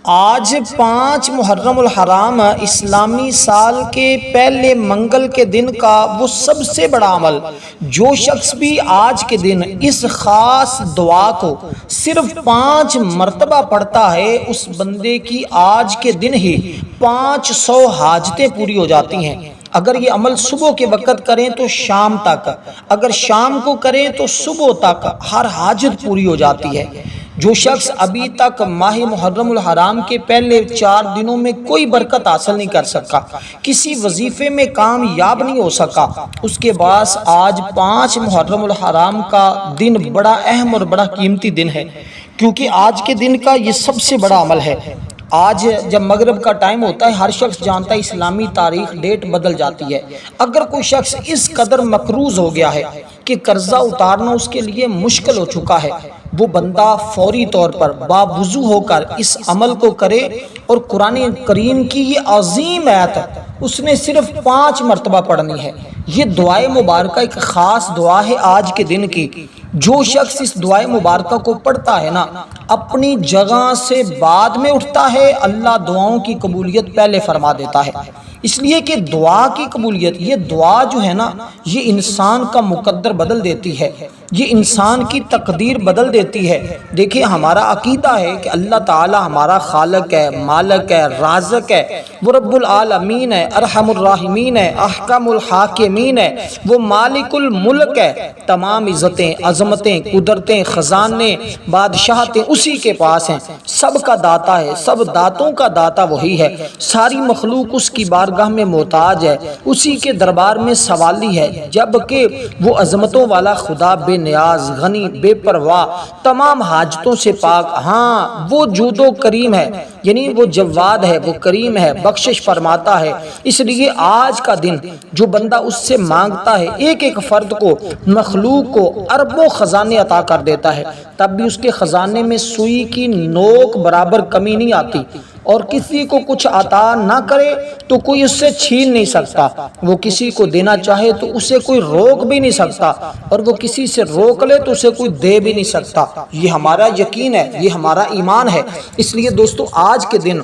آج 5 محرم الحرام اسلامی سال کے پہلے منگل کے دن کا وہ سب سے بڑا عمل، جو شخص بھی آج کے دن اس خاص دعا کو صرف 5 مرتبہ پڑھتا ہے، اس بندے کی آج کے دن ہی 500 حاجتیں پوری ہو جاتی ہیں۔ اگر یہ عمل صبح کے وقت کریں تو شام تک، اگر شام کو کریں تو صبح تک ہر حاجت پوری ہو جاتی ہے۔ جو شخص ابھی تک ماہ محرم الحرام کے پہلے 4 دنوں میں کوئی برکت حاصل نہیں کر سکا، کسی وظیفے میں کامیاب نہیں ہو سکا، اس کے بعد آج 5 محرم الحرام کا دن بڑا اہم اور بڑا قیمتی دن ہے، کیونکہ آج کے دن کا یہ سب سے بڑا عمل ہے۔ آج جب مغرب کا ٹائم ہوتا ہے، ہر شخص جانتا ہے اسلامی تاریخ ڈیٹ بدل جاتی ہے۔ اگر کوئی شخص اس قدر مقروض ہو گیا ہے کہ قرضہ اتارنا اس کے لیے مشکل ہو چکا ہے، وہ بندہ فوری طور پر باوضو ہو کر اس عمل کو کرے، اور قرآن کریم کی یہ عظیم آیت اس نے صرف 5 مرتبہ پڑھنی ہے۔ یہ دعائے مبارکہ ایک خاص دعا ہے آج کے دن کی۔ جو شخص اس دعائے مبارکہ کو پڑھتا ہے نا، اپنی جگہ سے بعد میں اٹھتا ہے، اللہ دعاؤں کی قبولیت پہلے فرما دیتا ہے۔ اس لیے کہ دعا کی قبولیت، یہ دعا جو ہے نا، یہ انسان کا مقدر بدل دیتی ہے، یہ انسان کی تقدیر بدل دیتی ہے۔ دیکھیں، ہمارا عقیدہ ہے کہ اللہ تعالی ہمارا خالق ہے، مالک ہے، رازق ہے، وہ رب العالمین ہے، ارحم الراحمین ہے، احکم الحاکمین ہے، وہ مالک الملک ہے۔ تمام عزتیں، عظمتیں، قدرتیں، خزانے، بادشاہتیں اسی کے پاس ہیں۔ سب کا داتا ہے، سب داتوں کا داتا وہی ہے۔ ساری مخلوق اس کی بارگاہ میں محتاج ہے، اسی کے دربار میں سوالی ہے، جبکہ وہ عظمتوں والا خدا بے نیاز، غنی، بے پرواہ، تمام حاجتوں سے پاک۔ ہاں، وہ جود و کریم ہے، یعنی وہ جواد ہے، وہ کریم ہے، بخشش فرماتا ہے۔ اس لیے آج کا دن جو بندہ اس سے مانگتا ہے، ایک ایک فرد کو، مخلوق کو اربوں خزانے عطا کر دیتا ہے، تب بھی اس کے خزانے میں سوئی کی نوک برابر کمی نہیں آتی۔ اور کسی کو کچھ عطا نہ کرے تو کوئی اس سے چھین نہیں سکتا، وہ کسی کو دینا چاہے تو اسے کوئی روک بھی نہیں سکتا، اور وہ کسی سے روک لے تو اسے کوئی دے بھی نہیں سکتا۔ یہ ہمارا یقین ہے، یہ ہمارا ایمان ہے۔ اس لیے دوستو، آج کے دن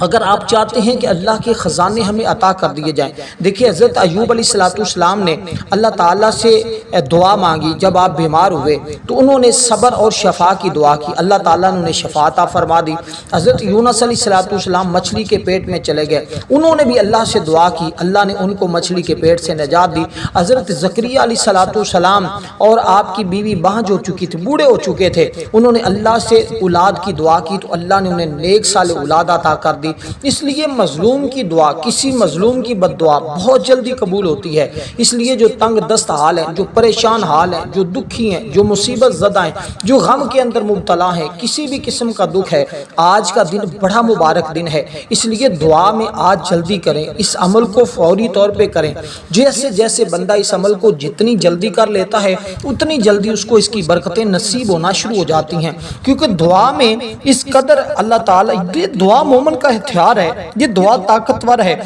اگر آپ چاہتے ہیں کہ اللہ کے خزانے ہمیں عطا کر دیے جائیں، دیکھیے حضرت ایوب علیہ السلام نے اللہ تعالیٰ سے دعا مانگی۔ جب آپ بیمار ہوئے تو انہوں نے صبر اور شفا کی دعا کی، اللہ تعالیٰ نے انہیں شفا عطا فرما دی۔ حضرت یونس علیہ السلام مچھلی کے پیٹ میں چلے گئے، انہوں نے بھی اللہ سے دعا کی، اللہ نے ان کو مچھلی کے پیٹ سے نجات دی۔ حضرت زکریا علیہ السلام اور آپ کی بیوی بانجھ ہو چکی تھی، بوڑھے ہو چکے تھے، انہوں نے اللہ سے اولاد کی دعا کی تو اللہ نے انہیں نیک صالح اولاد عطا کر دی۔ اس لیے مظلوم کی دعا، کسی مظلوم کی بد دعا بہت جلدی قبول ہوتی ہے۔ اس لیے جو تنگ دست حال ہیں، جو پریشان حال ہیں، جو دکھی ہیں، جو مصیبت زدہ ہیں، جو غم کے اندر مبتلا ہیں، کسی بھی قسم کا دکھ ہے، آج کا دن بڑا مبارک دن ہے۔ اس لیے دعا میں آج جلدی کریں، اس عمل کو فوری طور پہ کریں۔ جیسے جیسے بندہ اس عمل کو جتنی جلدی کر لیتا ہے، اتنی جلدی اس کو اس کی برکتیں نصیب ہونا شروع ہو جاتی ہیں، کیونکہ دعا میں اس قدر اللہ تعالیٰ، یہ دعا مومن کا ہتھیار ہے، یہ دعا طاقتور ہے۔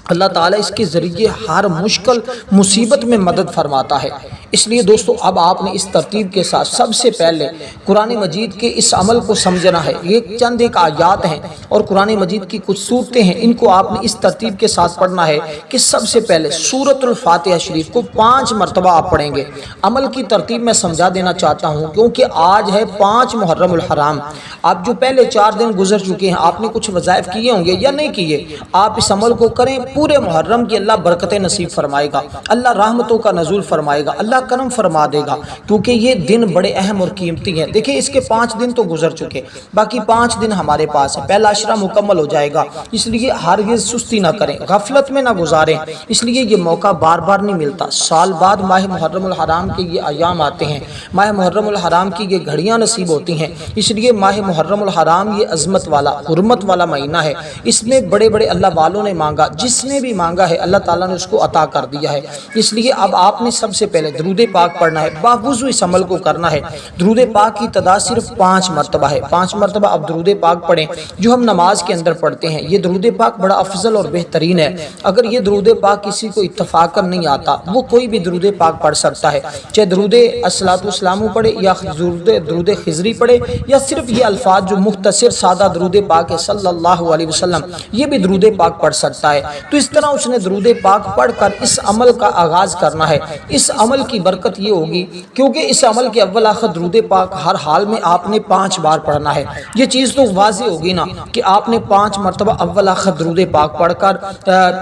اللہ تعالیٰ اس کے ذریعے ہر مشکل مصیبت میں مدد فرماتا ہے۔ اس لیے دوستو، اب آپ نے اس ترتیب کے ساتھ سب سے پہلے قرآن مجید کے اس عمل کو سمجھنا ہے۔ یہ چند ایک آیات ہیں اور قرآن مجید کی کچھ صورتیں ہیں، ان کو آپ نے اس ترتیب کے ساتھ پڑھنا ہے کہ سب سے پہلے سورۃ الفاتحہ شریف کو 5 مرتبہ آپ پڑھیں گے۔ عمل کی ترتیب میں سمجھا دینا چاہتا ہوں، کیونکہ آج ہے 5 محرم الحرام۔ آپ جو پہلے 4 دن گزر چکے ہیں، آپ نے کچھ وظائف کیے ہوں گے یا نہیں کیے، آپ اس عمل کو کریں، پورے محرم کی اللہ برکتیں نصیب فرمائے گا، اللہ رحمتوں کا نزول فرمائے گا، اللہ کرم فرما دے گا، کیونکہ یہ دن بڑے اہم اور قیمتی ہیں۔ دیکھیں، اس کے 5 دن تو گزر چکے، باقی 5 دن ہمارے پاس ہے، پہلا عشرہ مکمل ہو جائے گا۔ اس لیے ہرگز سستی نہ کریں، غفلت میں نہ گزاریں، اس لیے یہ موقع بار بار نہیں ملتا۔ سال بعد ماہ محرم الحرام کے یہ ایام آتے ہیں، ماہ محرم الحرام کی یہ گھڑیاں نصیب ہوتی ہیں۔ اس لیے ماہ محرم الحرام یہ عظمت والا، حرمت والا مہینہ ہے۔ اس میں بڑے بڑے اللہ والوں نے مانگا، جس نے بھی مانگا ہے اللہ تعالیٰ نے اس کو عطا کر دیا ہے۔ اس لیے اب آپ نے سب سے پہلے درود پاک پڑھنا ہے، باوضو اس عمل کو کرنا ہے۔ درود پاک کی تعداد صرف 5 مرتبہ ہے، 5 مرتبہ آپ درود پاک پڑھیں۔ جو ہم نماز کے اندر پڑھتے ہیں۔ یہ درود پاک بڑا افضل اور بہترین ہے۔ اگر یہ درود پاک کسی کو اتفاقاً نہیں آتا، وہ کوئی بھی درود پاک پڑھ سکتا ہے، چاہے درود الصلاۃ والسلام پڑھے یا درود خضری پڑھے یا صرف یہ الفاظ جو مختصر سادہ درود پاک ہے صلی اللہ علیہ وسلم، یہ بھی درود پاک پڑھ سکتا ہے۔ تو اس طرح اس نے درود پاک پڑھ کر اس عمل کا آغاز کرنا ہے۔ اس عمل کی برکت یہ ہوگی کیونکہ اس عمل کے اول آخر درود پاک ہر حال میں آپ نے 5 بار پڑھنا ہے۔ یہ چیز تو واضح ہوگی نا کہ آپ نے 5 مرتبہ اول آخر درود پاک پڑھ کر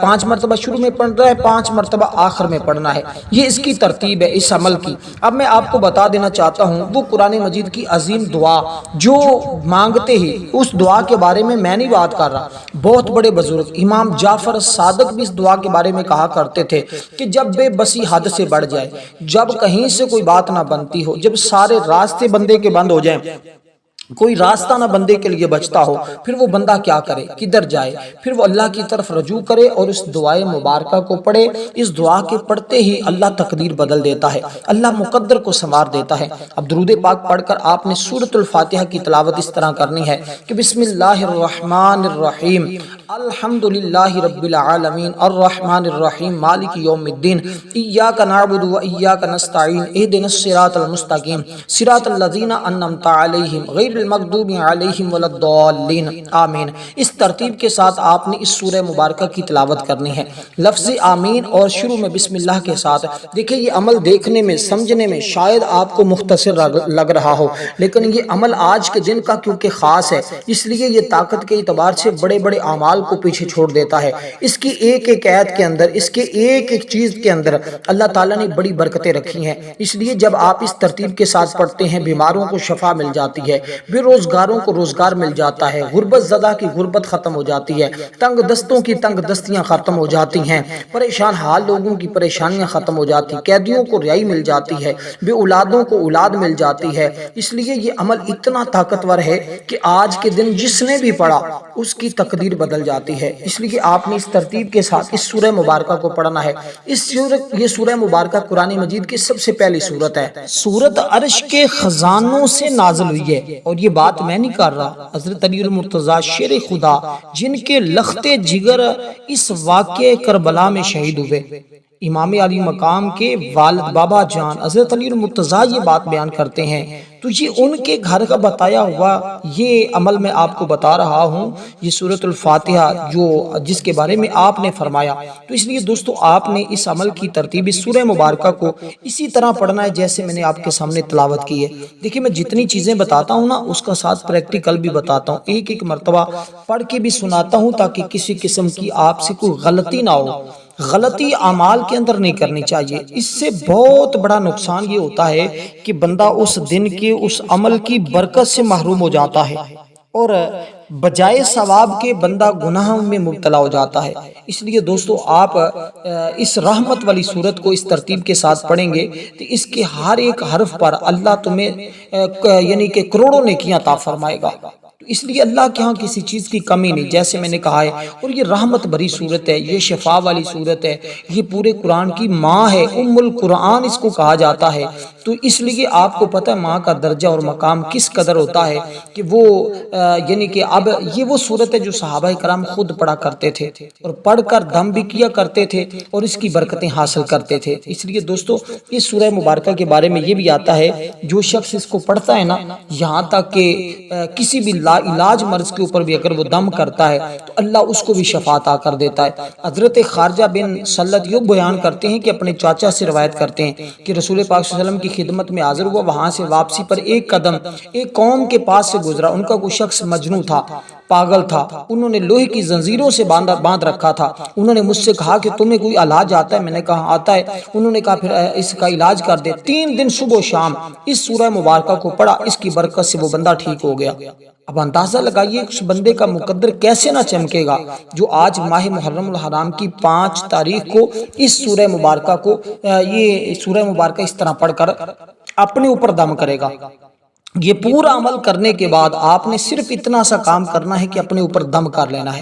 5 مرتبہ شروع میں پڑھنا ہے، 5 مرتبہ آخر میں پڑھنا ہے۔ یہ اس کی ترتیب ہے اس عمل کی۔ اب میں آپ کو بتا دینا چاہتا ہوں وہ قرآن مجید کی عظیم دعا جو مانگتے ہی، اس دعا کے بارے میں نہیں بات کر رہا، بہت بڑے بزرگ امام جعفر صادق بھی اس دعا کے بارے میں کہا کرتے تھے کہ جب بے بسی حد سے بڑھ جائے، جب کہیں سے کوئی بات نہ بنتی ہو، جب سارے راستے بندے کے بند ہو جائیں، کوئی راستہ نہ بندے کے لیے بچتا ہو، پھر وہ بندہ کیا کرے، کدھر جائے؟ پھر وہ اللہ کی طرف رجوع کرے اور اس دعائے مبارکہ کو پڑھے۔ اس دعا کے پڑھتے ہی اللہ تقدیر بدل دیتا ہے، اللہ مقدر کو سنوار دیتا ہے۔ اب درود پاک پڑھ کر آپ نے سورۃ الفاتحہ کی تلاوت اس طرح کرنی ہے کہ بسم اللہ الرحمن الرحیم الحمدللہ رب العالمین الرحمن الرحیم مالک یوم الدین ایاک نعبد و ایاک نستعین اہدنا الصراط المستقیم صراط الذین انعمت علیہم غیر المغضوب علیہم ولا الضالین آمین۔ اس ترتیب کے ساتھ آپ نے اس سورہ مبارکہ کی تلاوت کرنی ہے، لفظ آمین اور شروع میں بسم اللہ کے ساتھ۔ دیکھیں یہ عمل دیکھنے میں سمجھنے میں شاید آپ کو مختصر لگ رہا ہو، لیکن یہ عمل آج کے دن کا کیونکہ خاص ہے، اس لیے یہ طاقت کے اعتبار سے بڑے بڑے اعمال کو پیچھے چھوڑ دیتا ہے۔ اس کی ایک ایک آیت کے اندر، اس کے ایک ایک چیز کے اندر اللہ تعالیٰ نے بڑی برکتیں رکھی ہیں۔ اس لیے جب آپ اس ترتیب کے ساتھ پڑھتے ہیں، بیماروں کو شفا مل جاتی ہے، بے روزگاروں کو روزگار مل جاتا ہے، غربت زدہ کی غربت ختم ہو جاتی ہے، تنگ دستوں کی تنگ دستیاں ختم ہو جاتی ہیں، پریشان حال لوگوں کی پریشانیاں ختم ہو جاتی، قیدیوں کو رہائی مل جاتی ہے، بے اولادوں کو اولاد مل جاتی ہے۔ اس لیے یہ عمل اتنا طاقتور ہے کہ آج کے دن جس نے بھی پڑھا اس کی تقدیر بدل جاتی ہے۔ اس لیے آپ نے اس ترتیب کے ساتھ اس سورہ مبارکہ کو پڑھنا ہے۔ یہ سورہ مبارکہ قرآن مجید کی سب سے پہلی سورت ہے۔ سورت عرش کے خزانوں سے نازل ہوئی ہے، اور یہ بات میں نہیں کر رہا، حضرت علی المرتضیٰ شیر خدا جن کے لخت جگر اس واقعے کربلا میں شہید ہوئے، امام علی مقام کے والد بابا جان حضرت علی المرتضیٰ یہ بات بیان کرتے ہیں، تو یہ ان کے گھر کا بتایا ہوا یہ عمل میں آپ کو بتا رہا ہوں، یہ سورۃ الفاتحہ جس کے بارے میں آپ نے فرمایا۔ تو اس لیے دوستو آپ نے اس عمل کی ترتیب اس سورہ مبارکہ کو اسی طرح پڑھنا ہے جیسے میں نے آپ کے سامنے تلاوت کی ہے۔ دیکھیں میں جتنی چیزیں بتاتا ہوں نا اس کا ساتھ پریکٹیکل بھی بتاتا ہوں، ایک ایک مرتبہ پڑھ کے بھی سناتا ہوں تاکہ کسی قسم کی آپ سے کوئی غلطی نہ ہو۔ غلطی اعمال کے اندر نہیں کرنی چاہیے، اس سے بہت بڑا نقصان یہ ہوتا ہے کہ بندہ اس دن کے اس عمل کی برکت سے محروم ہو جاتا ہے، اور بجائے ثواب کے بندہ گناہوں میں مبتلا ہو جاتا ہے۔ اس لیے دوستو آپ اس رحمت والی سورت کو اس ترتیب کے ساتھ پڑھیں گے تو اس کے ہر ایک حرف پر اللہ تمہیں یعنی کہ کروڑوں نیکیاں عطا فرمائے گا۔ اس لیے اللہ کے ہاں کسی چیز کی کمی نہیں، جیسے میں نے کہا ہے، اور یہ رحمت بھری صورت ہے، یہ شفا والی صورت ہے، یہ پورے قرآن کی ماں ہے، ام القرآن اس کو کہا جاتا ہے۔ تو اس لیے آپ کو پتہ ہے ماں کا درجہ اور مقام کس قدر ہوتا ہے کہ وہ یعنی کہ اب یہ وہ صورت ہے جو صحابہ کرام خود پڑھا کرتے تھے اور پڑھ کر دم بھی کیا کرتے تھے اور اس کی برکتیں حاصل کرتے تھے۔ اس لیے دوستو اس سورہ مبارکہ کے بارے میں یہ بھی آتا ہے جو شخص اس کو پڑھتا ہے نا، یہاں تک کہ کسی بھی لا علاج مرض کے اوپر بھی اگر وہ دم کرتا ہے تو اللہ اس کو بھی شفا عطا کر دیتا ہے۔ حضرت خارجہ بن سلت یہ بیان کرتے ہیں کہ اپنے چاچا سے روایت کرتے ہیں کہ رسول پاک صلی اللہ علیہ وسلم کی خدمت میں حاضر ہوا، وہاں سے واپسی پر ایک قدم ایک قوم کے پاس سے گزرا، ان کا کوئی شخص مجنون تھا، پاگل تھا، انہوں نے لوہے کی زنجیروں سے باندھ رکھا تھا۔ انہوں نے مجھ سے کہا کہ تمہیں کوئی علاج آتا ہے؟ میں نے کہا آتا ہے۔ انہوں نے کہا پھر اس کا علاج کر دے۔ 3 دن صبح و شام اس سورہ مبارکہ کو پڑھا، اس کی برکت سے وہ بندہ ٹھیک ہو گیا۔ اب اندازہ لگائیے اس بندے کا مقدر کیسے نہ چمکے گا جو آج ماہ محرم الحرام کی 5 تاریخ کو اس سورہ مبارکہ کو یہ سورہ مبارکہ اس طرح پڑھ کر اپنے اوپر دم کرے گا۔ یہ پورا عمل کرنے کے بعد آپ نے صرف اتنا سا کام کرنا ہے کہ اپنے اوپر دم کر لینا ہے،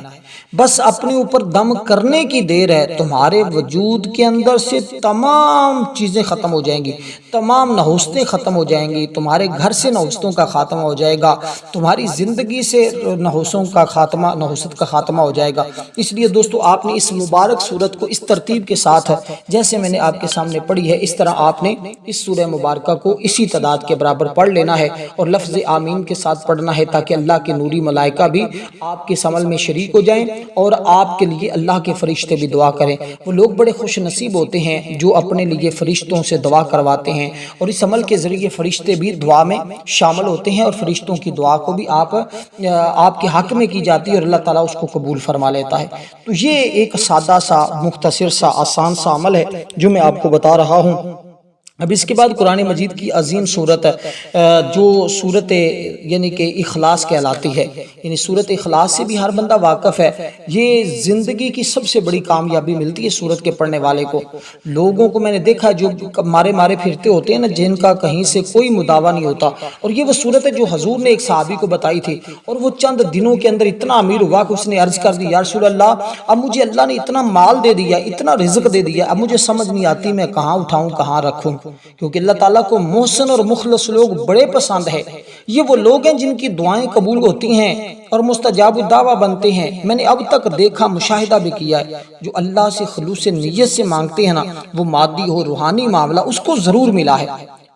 بس اپنے اوپر دم کرنے کی دیر ہے، تمہارے وجود کے اندر سے تمام چیزیں ختم ہو جائیں گی، تمام نحوستیں ختم ہو جائیں گی، تمہارے گھر سے نحوستوں کا خاتمہ ہو جائے گا، تمہاری زندگی سے نحوست کا خاتمہ ہو جائے گا۔ اس لیے دوستو آپ نے اس مبارک سورت کو اس ترتیب کے ساتھ جیسے میں نے آپ کے سامنے پڑھی ہے اس طرح آپ نے اس سورہ مبارکہ کو اسی تعداد کے برابر پڑھ لینا ہے اور لفظ آمین کے ساتھ پڑھنا ہے تاکہ اللہ کے نوری ملائکہ بھی آپ کے اس عمل میں شریک ہو جائیں اور آپ کے لیے اللہ کے فرشتے بھی دعا کریں۔ وہ لوگ بڑے خوش نصیب ہوتے ہیں جو اپنے لیے فرشتوں سے دعا کرواتے ہیں، اور اس عمل کے ذریعے فرشتے بھی دعا میں شامل ہوتے ہیں اور فرشتوں کی دعا کو بھی آپ کے حق میں کی جاتی ہے اور اللہ تعالیٰ اس کو قبول فرما لیتا ہے۔ تو یہ ایک سادہ سا مختصر سا آسان سا عمل ہے جو میں آپ کو بتا رہا ہوں۔ اب اس کے بعد قرآن مجید کی عظیم سورت جو سورت یعنی کہ اخلاص کہلاتی ہے، یعنی سورت اخلاص سے بھی ہر بندہ واقف ہے۔ یہ زندگی کی سب سے بڑی کامیابی ملتی ہے سورت کے پڑھنے والے کو۔ لوگوں کو میں نے دیکھا جو مارے پھرتے ہوتے ہیں نا، جن کا کہیں سے کوئی مداوع نہیں ہوتا، اور یہ وہ سورت ہے جو حضور نے ایک صحابی کو بتائی تھی اور وہ چند دنوں کے اندر اتنا امیر ہوا کہ اس نے عرض کر دی، یا رسول اللہ اب مجھے اللہ نے اتنا مال دے دیا، اتنا رزق دے دیا، اب مجھے سمجھ نہیں آتی میں کہاں اٹھاؤں کہاں رکھوں، کیونکہ اللہ تعالیٰ کو محسن اور مخلص لوگ بڑے پسند ہے۔ یہ وہ لوگ ہیں جن کی دعائیں قبول ہوتی ہیں اور مستجاب الدعوہ بنتے ہیں۔ میں نے اب تک دیکھا، مشاہدہ بھی کیا ہے، جو اللہ سے خلوص نیت سے مانگتے ہیں نا، وہ مادی ہو روحانی معاملہ اس کو ضرور ملا ہے۔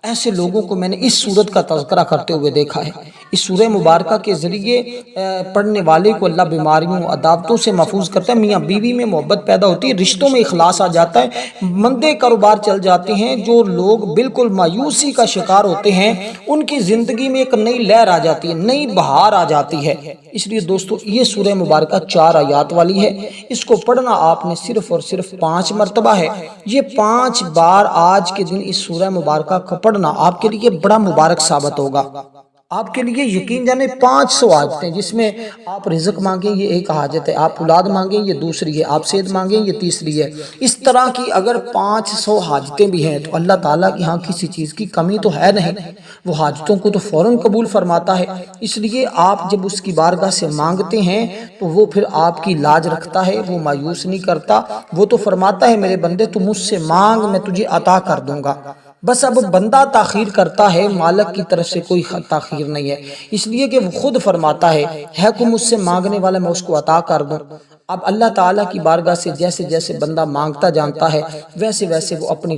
ایسے لوگوں کو میں نے اس سورت کا تذکرہ کرتے ہوئے دیکھا ہے۔ اس سورہ مبارکہ کے ذریعے پڑھنے والے کو اللہ بیماریوں عداوتوں سے محفوظ کرتا ہے، میاں بیوی میں محبت پیدا ہوتی ہے، رشتوں میں اخلاص آ جاتا ہے، مندے کاروبار چل جاتے ہیں، جو لوگ بالکل مایوسی کا شکار ہوتے ہیں ان کی زندگی میں ایک نئی لہر آ جاتی ہے، نئی بہار آ جاتی ہے۔ اس لیے دوستو یہ سورہ مبارکہ 4 آیات والی ہے، اس کو پڑھنا آپ نے صرف اور صرف 5 مرتبہ ہے۔ یہ 5 بار آج کے دن اس سورہ مبارکہ کو پڑھنا آپ کے لیے بڑا مبارک ثابت ہوگا۔ آپ کے لیے یقین جانے 500 حاجتیں، جس میں آپ رزق مانگیں یہ ایک حاجت ہے، آپ اولاد مانگیں یہ دوسری ہے، آپ صحت مانگیں یہ تیسری ہے۔ اس طرح کی اگر 500 حاجتیں بھی ہیں تو اللہ تعالیٰ کی ہاں کسی چیز کی کمی تو ہے نہیں، وہ حاجتوں کو تو فوراً قبول فرماتا ہے۔ اس لیے آپ جب اس کی بارگاہ سے مانگتے ہیں تو وہ پھر آپ کی لاج رکھتا ہے، وہ مایوس نہیں کرتا، وہ تو فرماتا ہے میرے بندے تو مجھ سے مانگ میں تجھے عطا کر دوں گا۔ بس اب بندہ تاخیر کرتا ہے، مالک کی طرف سے کوئی تاخیر نہیں ہے، اس لیے کہ وہ خود فرماتا ہے کوئی مجھ سے مانگنے والا میں اس کو عطا کر دوں۔ اب اللہ تعالیٰ کی بارگاہ سے جیسے جیسے بندہ مانگتا جانتا ہے ویسے ویسے وہ اپنی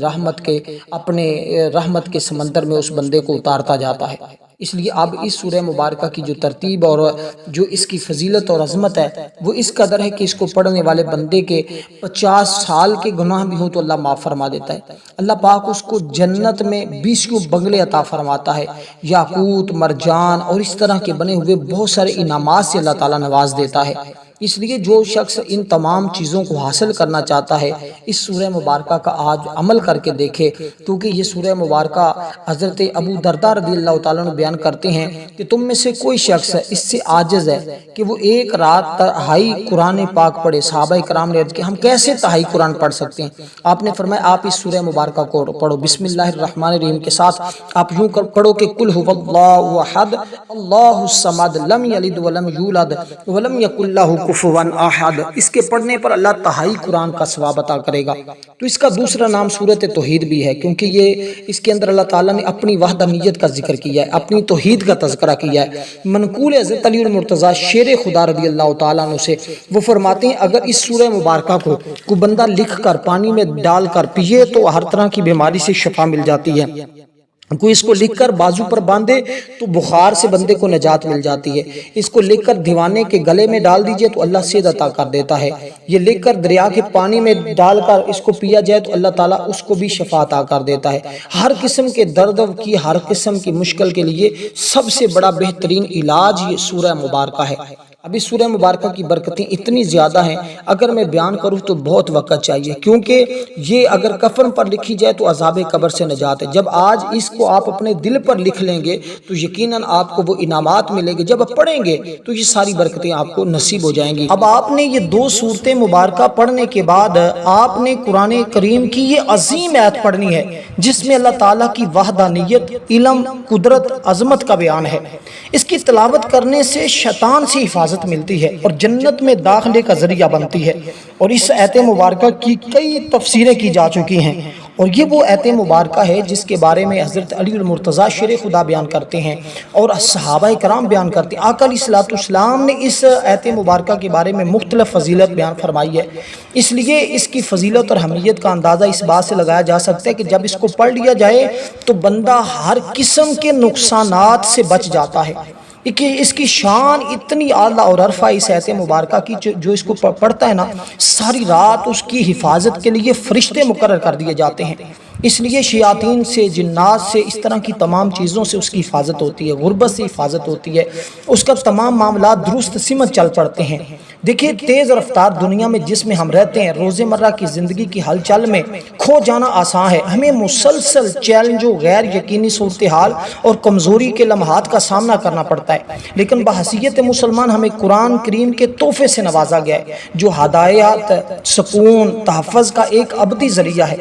رحمت کے سمندر میں اس بندے کو اتارتا جاتا ہے۔ اس لیے اب اس سورہ مبارکہ کی جو ترتیب اور جو اس کی فضیلت اور عظمت ہے وہ اس قدر ہے کہ اس کو پڑھنے والے بندے کے 50 سال کے گناہ بھی ہوں تو اللہ معاف فرما دیتا ہے۔ اللہ پاک اس کو جنت میں 20 بنگلے عطا فرماتا ہے، یاقوت، مرجان اور اس طرح کے بنے ہوئے بہت سارے انعامات سے اللہ تعالیٰ نواز دیتا ہے۔ اس لیے جو شخص ان تمام چیزوں کو حاصل کرنا چاہتا ہے اس سورہ مبارکہ کا آج عمل کر کے دیکھے، کیونکہ یہ سورہ مبارکہ حضرت ابو درداء رضی اللہ تعالیٰ عنہ بیان کرتے ہیں کہ تم میں سے کوئی شخص اس سے عاجز ہے کہ وہ ایک رات تہائی قرآن پاک پڑھے۔ صحابہ کرام نے عرض کیا ہم کیسے تہائی قرآن پڑھ سکتے ہیں؟ آپ نے فرمایا آپ اس سورہ مبارکہ کو پڑھو، بسم اللہ الرحمن الرحیم کے ساتھ آپ یوں پڑھو کہ قل ھو اللہ احد اللہ الصمد لم یلد ولم یولد ولم یکن لہ کفوا احد۔ اس کے پڑھنے پر اللہ تہائی قرآن کا ثواب عطا کرے گا۔ تو اس کا دوسرا نام سورۃ توحید بھی ہے، کیونکہ یہ اس کے اندر اللہ تعالیٰ نے اپنی وحدانیت کا ذکر کیا ہے، اپنی توحید کا تذکرہ کیا ہے۔ منقول حضرت علی المرتضیٰ شیر خدا رضی اللہ تعالیٰ عنہ سے وہ فرماتے ہیں اگر اس سورہ مبارکہ کو کوئی بندہ لکھ کر پانی میں ڈال کر پیے تو ہر طرح کی بیماری سے شفا مل جاتی ہے۔ کوئی اس کو لکھ کر بازو پر باندھے تو بخار سے بندے کو نجات مل جاتی ہے۔ اس کو لکھ کر دیوانے کے گلے میں ڈال دیجئے تو اللہ صحت عطا کر دیتا ہے۔ یہ لکھ کر دریا کے پانی میں ڈال کر اس کو پیا جائے تو اللہ تعالیٰ اس کو بھی شفا عطا کر دیتا ہے۔ ہر قسم کے درد کی، ہر قسم کی مشکل کے لیے سب سے بڑا بہترین علاج یہ سورہ مبارکہ ہے۔ اب اس سورہ مبارکہ کی برکتیں اتنی زیادہ ہیں اگر میں بیان کروں تو بہت وقت چاہیے، کیونکہ یہ اگر کفن پر لکھی جائے تو عذاب قبر سے نجات ہے۔ جب آج اس کو آپ اپنے دل پر لکھ لیں گے تو یقیناً آپ کو وہ انعامات ملیں گے، جب آپ پڑھیں گے تو یہ ساری برکتیں آپ کو نصیب ہو جائیں گی۔ اب آپ نے یہ 2 سورتیں مبارکہ پڑھنے کے بعد آپ نے قرآن کریم کی یہ عظیم آیت پڑھنی ہے جس میں اللہ تعالیٰ کی وحدانیت، علم، قدرت، عظمت کا بیان ہے۔ اس کی تلاوت کرنے سے شیطان سے حفاظت ملتی ہے اور جنت میں داخلے کا ذریعہ بنتی ہے، اور اس آیت مبارکہ کی کئی تفسیریں کی جا چکی ہیں، اور یہ وہ آیت مبارکہ ہے جس کے بارے میں حضرت علی المرتضیٰ شیر خدا بیان کرتے ہیں اور صحابہ کرام بیان کرتے ہیں۔ آقا علیہ السلام نے اس آیت مبارکہ کے بارے میں مختلف فضیلت بیان فرمائی ہے، اس لیے اس کی فضیلت اور اہمیت کا اندازہ اس بات سے لگایا جا سکتا ہے کہ جب اس کو پڑھ لیا جائے تو بندہ ہر قسم کے نقصانات سے بچ جاتا ہے۔ کہ اس کی شان اتنی اعلیٰ اور عرفہ اس آیت مبارکہ کی جو اس کو پڑھتا ہے نا، ساری رات اس کی حفاظت کے لیے فرشتے مقرر کر دیے جاتے ہیں، اس لیے شیاطین سے، جنات سے، اس طرح کی تمام چیزوں سے اس کی حفاظت ہوتی ہے، غربت سے حفاظت ہوتی ہے، اس کا تمام معاملات درست سمت چل پڑتے ہیں۔ دیکھیے تیز رفتار دنیا میں جس میں ہم رہتے ہیں، روزمرہ کی زندگی کی ہلچل میں کھو جانا آسان ہے، ہمیں مسلسل چیلنجوں، غیر یقینی صورتحال اور کمزوری کے لمحات کا سامنا کرنا پڑتا ہے، لیکن بحیثیت مسلمان ہمیں قرآن کریم کے تحفے سے نوازا گیا ہے جو ہدایات، سکون، تحفظ کا ایک ابدی ذریعہ ہے۔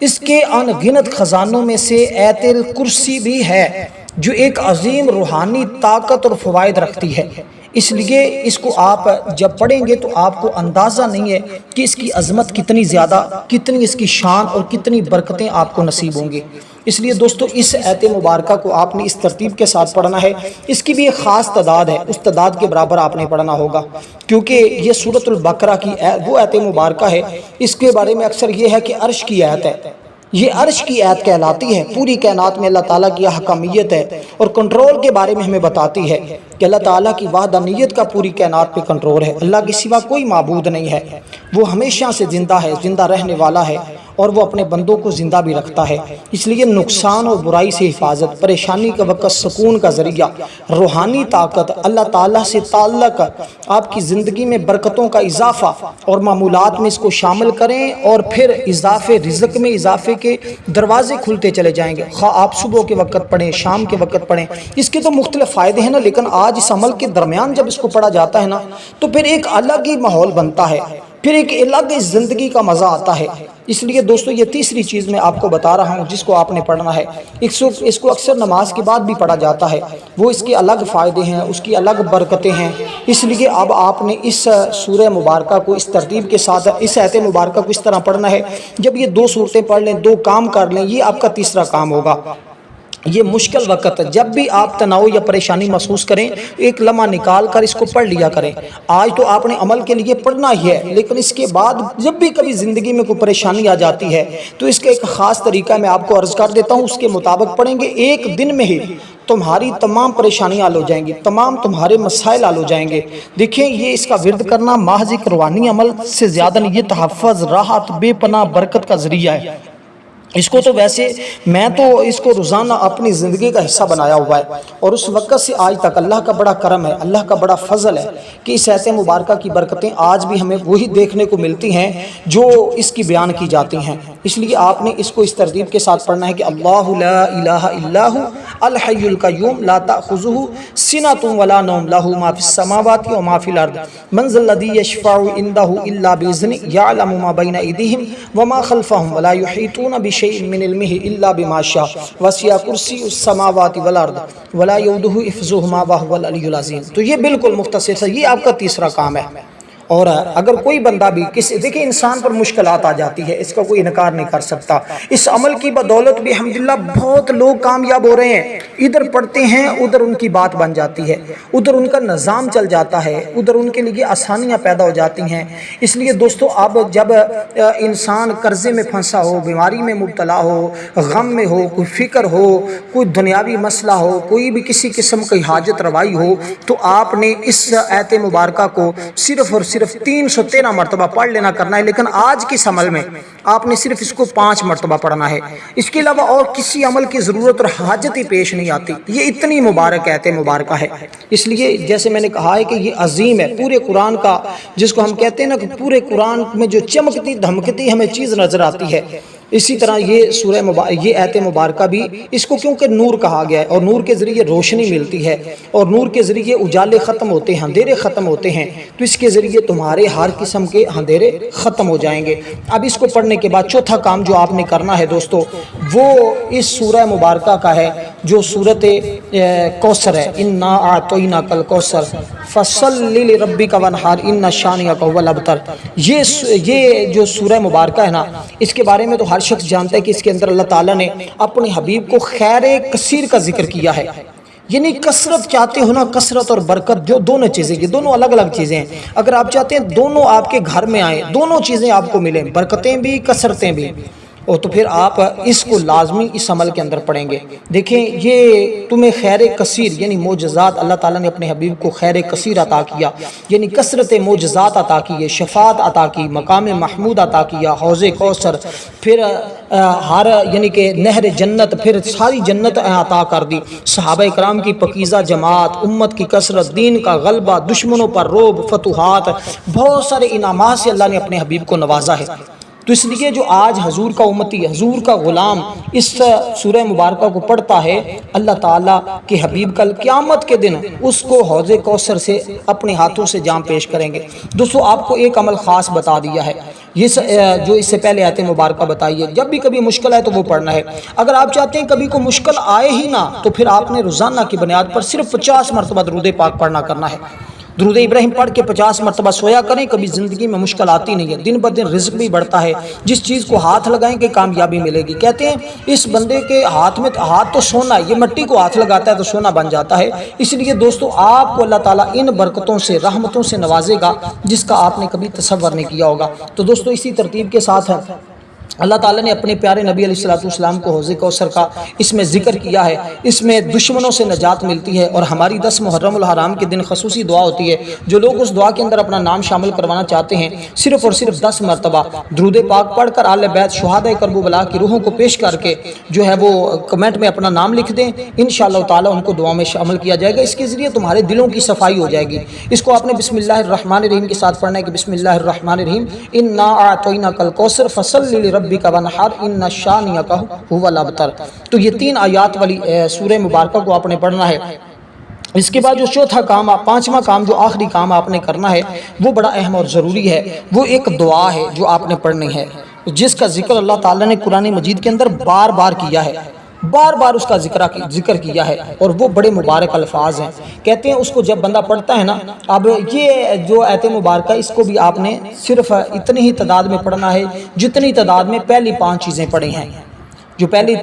اس کے ان گنت خزانوں میں سے آیت الکرسی بھی ہے جو ایک عظیم روحانی طاقت اور فوائد رکھتی ہے، اس لیے اس کو آپ جب پڑھیں گے تو آپ کو اندازہ نہیں ہے کہ اس کی عظمت کتنی زیادہ، کتنی اس کی شان اور کتنی برکتیں آپ کو نصیب ہوں گی۔ اس لیے دوستو اس آیت مبارکہ کو آپ نے اس ترتیب کے ساتھ پڑھنا ہے، اس کی بھی ایک خاص تعداد ہے، اس تعداد کے برابر آپ نے پڑھنا ہوگا، کیونکہ یہ سورۃ البقرہ کی وہ آیت مبارکہ ہے، اس کے بارے میں اکثر یہ ہے کہ عرش کی آیت ہے، یہ عرش کی آیت کہلاتی ہے، پوری کائنات میں اللہ تعالیٰ کی حکمیت ہے اور کنٹرول کے بارے میں ہمیں بتاتی ہے کہ اللہ تعالیٰ کی وحدانیت کا پوری کائنات پہ کنٹرول ہے، اللہ کے سوا کوئی معبود نہیں ہے، وہ ہمیشہ سے زندہ ہے، زندہ رہنے والا ہے، اور وہ اپنے بندوں کو زندہ بھی رکھتا ہے، اس لیے نقصان اور برائی سے حفاظت، پریشانی کے وقت سکون کا ذریعہ، روحانی طاقت، اللہ تعالیٰ سے تعلق، آپ کی زندگی میں برکتوں کا اضافہ اور معمولات میں اس کو شامل کریں، اور پھر اضافے رزق میں اضافے کے دروازے کھلتے چلے جائیں گے، خواہ آپ صبح کے وقت پڑھیں، شام کے وقت پڑھیں، اس کے تو مختلف فائدے ہیں نا، لیکن آج اس عمل کے درمیان جب اس کو پڑھا جاتا ہے نا تو پھر ایک الگ ہی ماحول بنتا ہے، پھر ایک الگ زندگی کا مزہ آتا ہے۔ اس لیے دوستو یہ تیسری چیز میں آپ کو بتا رہا ہوں جس کو آپ نے پڑھنا ہے، اس کو اکثر نماز کے بعد بھی پڑھا جاتا ہے، وہ اس کے الگ فائدے ہیں، اس کی الگ برکتیں ہیں، اس لیے اب آپ نے اس سورہ مبارکہ کو اس ترتیب کے ساتھ، اس آیت مبارکہ کو اس طرح پڑھنا ہے، جب یہ 2 صورتیں پڑھ لیں، 2 کام کر لیں، یہ آپ کا تیسرا کام ہوگا۔ یہ مشکل وقت جب بھی آپ تناؤ یا پریشانی محسوس کریں، ایک لمحہ نکال کر اس کو پڑھ لیا کریں۔ آج تو آپ نے عمل کے لیے پڑھنا ہی ہے، لیکن اس کے بعد جب بھی کبھی زندگی میں کوئی پریشانی آ جاتی ہے تو اس کا ایک خاص طریقہ میں آپ کو عرض کر دیتا ہوں، اس کے مطابق پڑھیں گے، ایک دن میں ہی تمہاری تمام پریشانیاں حل ہو جائیں گی، تمام تمہارے مسائل حل ہو جائیں گے۔ دیکھیں یہ اس کا ورد کرنا محض ایک روحانی عمل سے زیادہ نہیں، یہ تحفظ، راحت، بے پناہ برکت کا ذریعہ ہے۔ اس کو تو ویسے میں تو اس کو روزانہ اپنی زندگی کا حصہ بنایا ہوا ہے، اور اس وقت سے آج تک اللہ کا بڑا کرم ہے، اللہ کا بڑا فضل ہے کہ اس آیت مبارکہ کی برکتیں آج بھی ہمیں وہی دیکھنے کو ملتی ہیں جو اس کی بیان کی جاتی ہیں۔ اس لیے آپ نے اس کو اس ترتیب کے ساتھ پڑھنا ہے کہ اللہ لا الہ الا هو الحی القیوم لا تأخذہ سنۃ ولا نوم لہ ما فی السماوات وما فی الارض من ذا الذی یشفع عنده الا باذنہ یعلم ما بین ایدیہم وما خلفہم ولا یحیطون بشیء من علمه الا بما شاء وسع کرسی السماوات والارض ولا یؤودہ حفظہما وہو العلی العظیم۔ تو یہ بالکل مختصر ہے، یہ آپ کا تیسرا کام ہے۔ اور اگر کوئی بندہ بھی دیکھیں انسان پر مشکلات آ جاتی ہے، اس کا کوئی انکار نہیں کر سکتا، اس عمل کی بدولت بھی الحمدللہ بہت لوگ کامیاب ہو رہے ہیں، ادھر پڑھتے ہیں ادھر ان کی بات بن جاتی ہے، ادھر ان کا نظام چل جاتا ہے، ادھر ان کے لیے آسانیاں پیدا ہو جاتی ہیں۔ اس لیے دوستو اب جب انسان قرضے میں پھنسا ہو، بیماری میں مبتلا ہو، غم میں ہو، کوئی فکر ہو، کوئی دنیاوی مسئلہ ہو، کوئی بھی کسی قسم کی حاجت روائی ہو، تو آپ نے اس آیت مبارکہ کو صرف اور صرف 313 مرتبہ پڑھ لینا کرنا ہے، لیکن آج کس عمل میں آپ نے صرف اس کو 5 مرتبہ پڑھنا ہے، اس کے علاوہ اور کسی عمل کی ضرورت اور حاجت ہی پیش نہیں آتی۔ یہ اتنی مبارک آیت مبارکہ ہے، اس لیے جیسے میں نے کہا ہے کہ یہ عظیم ہے، پورے قرآن کا جس کو ہم کہتے ہیں نا کہ پورے قرآن میں جو چمکتی دھمکتی ہمیں چیز نظر آتی ہے اسی طرح یہ آیت مبارکہ بھی، اس کو کیونکہ نور کہا گیا ہے، اور نور کے ذریعے روشنی ملتی ہے، اور نور کے ذریعے اجالے ختم ہوتے ہیں، اندھیرے ختم ہوتے ہیں، تو اس کے ذریعے تمہارے ہر قسم کے اندھیرے ختم ہو جائیں گے۔ اب اس کو پڑھنے کے بعد چوتھا کام جو آپ نے کرنا ہے دوستو، وہ اس سورہ مبارکہ کا ہے جو سورۃ کوثر ہے، انا اعطیناک الکوثر فصلی لربک وانحر ان شانئک هو الابتر۔ یہ جو سورہ مبارکہ ہے نا، اس کے بارے میں تو ہر شخص جانتا ہے کہ اس کے اندر اللہ تعالیٰ نے اپنے حبیب کو خیر کثیر کا ذکر کیا ہے۔ یعنی کثرت چاہتے ہو نا، کثرت اور برکت، جو دونوں چیزیں، یہ دونوں الگ الگ چیزیں ہیں، اگر آپ چاہتے ہیں دونوں آپ کے گھر میں آئیں، دونوں چیزیں آپ کو ملیں، برکتیں بھی کثرتیں بھی، اور تو پھر آپ اس کو لازمی اس عمل کے اندر پڑھیں گے۔ دیکھیں، یہ تمہیں خیر کثیر یعنی معجزات، اللہ تعالیٰ نے اپنے حبیب کو خیر کثیر عطا کیا، یعنی کثرت معجزات عطا کیے، شفاعت عطا کی، مقام محمود عطا کیا، حوض کوثر، پھر یعنی کہ نہر جنت، پھر ساری جنت عطا کر دی، صحابہ کرام کی پاکیزہ جماعت، امت کی کثرت، دین کا غلبہ، دشمنوں پر رعب، فتوحات، بہت سارے انعامات سے اللہ نے اپنے حبیب کو نوازا ہے۔ تو اس لیے جو آج حضور کا امتی، حضور کا غلام اس سورہ مبارکہ کو پڑھتا ہے، اللہ تعالیٰ کے حبیب کل قیامت کے دن اس کو حوض کوثر سے اپنے ہاتھوں سے جام پیش کریں گے۔ دوستو، آپ کو ایک عمل خاص بتا دیا ہے، یہ جو اس سے پہلے آیت مبارکہ بتائیے، جب بھی کبھی مشکل ہے تو وہ پڑھنا ہے۔ اگر آپ چاہتے ہیں کبھی کو مشکل آئے ہی نہ، تو پھر آپ نے روزانہ کی بنیاد پر صرف 50 مرتبہ درود پاک پڑھنا کرنا ہے۔ درود ابراہیم پڑھ کے 50 مرتبہ سویا کریں، کبھی زندگی میں مشکل آتی نہیں ہے، دن بدن رزق بھی بڑھتا ہے، جس چیز کو ہاتھ لگائیں گے کامیابی ملے گی۔ کہتے ہیں اس بندے کے ہاتھ میں ہاتھ تو سونا ہے، یہ مٹی کو ہاتھ لگاتا ہے تو سونا بن جاتا ہے۔ اس لیے دوستو، آپ کو اللہ تعالیٰ ان برکتوں سے، رحمتوں سے نوازے گا جس کا آپ نے کبھی تصور نہیں کیا ہوگا۔ تو دوستو، اسی ترتیب کے ساتھ اللہ تعالیٰ نے اپنے پیارے نبی علیہ السلام کو حوض کوثر کا اس میں ذکر کیا ہے، اس میں دشمنوں سے نجات ملتی ہے، اور ہماری 10 محرم الحرام کے دن خصوصی دعا ہوتی ہے۔ جو لوگ اس دعا کے اندر اپنا نام شامل کروانا چاہتے ہیں، صرف اور صرف 10 مرتبہ درود پاک پڑھ کر آل بیت شہداء کربلا کی روحوں کو پیش کر کے جو ہے وہ کمنٹ میں اپنا نام لکھ دیں، انشاءاللہ تعالیٰ ان کو دعا میں شامل کیا جائے گا۔ اس کے ذریعے تمہارے دلوں کی صفائی ہو جائے گی۔ اس کو آپ نے بسم اللہ الرحمن الرحیم کے ساتھ پڑھنا ہے کہ بسم اللہ الرحمن الرحیم انا اعطیناک الکوثر فصلی لربک وانحر ان شانئک هو الابتر۔ تو یہ 3 آیات والی سورہ مبارکہ کو آپ نے پڑھنا ہے۔ اس کے بعد جو چوتھا کام، پانچواں کام، جو آخری کام آپ نے کرنا ہے، وہ بڑا اہم اور ضروری ہے۔ وہ ایک دعا ہے جو آپ نے پڑھنی ہے، جس کا ذکر اللہ تعالیٰ نے قرآن مجید کے اندر بار بار کیا ہے، بار بار اس کا ذکر کیا ہے، اور وہ بڑے مبارک الفاظ ہیں۔ کہتے ہیں اس کو جب بندہ پڑھتا ہے نا، اب یہ جو آیت مبارکہ، اس کو بھی آپ نے صرف اتنی ہی تعداد میں پڑھنا ہے جتنی تعداد میں پہلی 5 چیزیں پڑھی ہیں۔ جو پہلی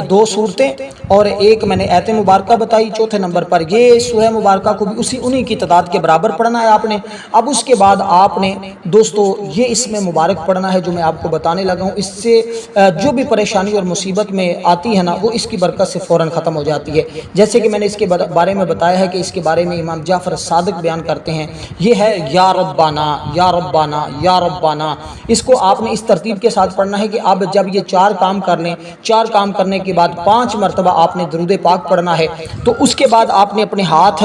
دو صورتیں اور ایک میں نے آیت مبارکہ بتائی، چوتھے نمبر پر یہ سورہ مبارکہ کو بھی انہی کی تعداد کے برابر پڑھنا ہے آپ نے۔ اب اس کے بعد آپ نے دوستو یہ اس میں مبارک پڑھنا ہے جو میں آپ کو بتانے لگا ہوں، اس سے جو بھی پریشانی اور مصیبت میں آتی ہے نا، وہ اس کی برکت سے فوراً ختم ہو جاتی ہے۔ جیسے کہ میں نے اس کے بارے میں بتایا ہے کہ اس کے بارے میں امام جعفر صادق بیان کرتے ہیں، یہ ہے یا ربانا یا ربانا یا ربانا۔ اس کو آپ نے اس ترتیب کے ساتھ پڑھنا ہے کہ اب جب یہ 4 کام کر لیں، 4 کام کرنے کے بعد 5 مرتبہ آپ نے درود پاک پڑھنا ہے، تو اس کے بعد آپ نے اپنے ہاتھ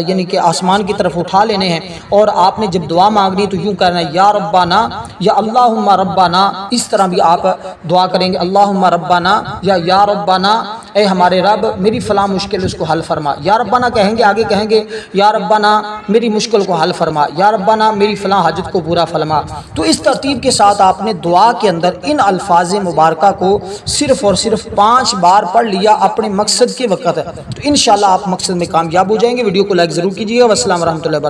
یعنی کہ آسمان کی طرف اٹھا لینے ہیں، اور آپ نے جب دعا مانگنی تو یوں کرنا ہے یا ربانا یا اللہم ربانا۔ اس طرح بھی آپ دعا کریں گے، اللہم ربانا یا ربانا، اے ہمارے رب میری فلاں مشکل اس کو حل فرما۔ یا ربانا کہیں گے، آگے کہیں گے یا ربانا میری مشکل کو حل فرما، یا ربانا میری فلاں حاجت کو پورا فرما۔ تو اس ترتیب کے ساتھ آپ نے دعا کے اندر ان الفاظ مبارکہ کو صرف اور صرف 5 بار پڑھ لیا اپنے مقصد کے وقت، تو انشاءاللہ آپ مقصد میں کامیاب ہو جائیں گے۔ ویڈیو کو لائک ضرور کیجیے گا۔ والسلام ورحمۃ اللہ وبرکاتہ۔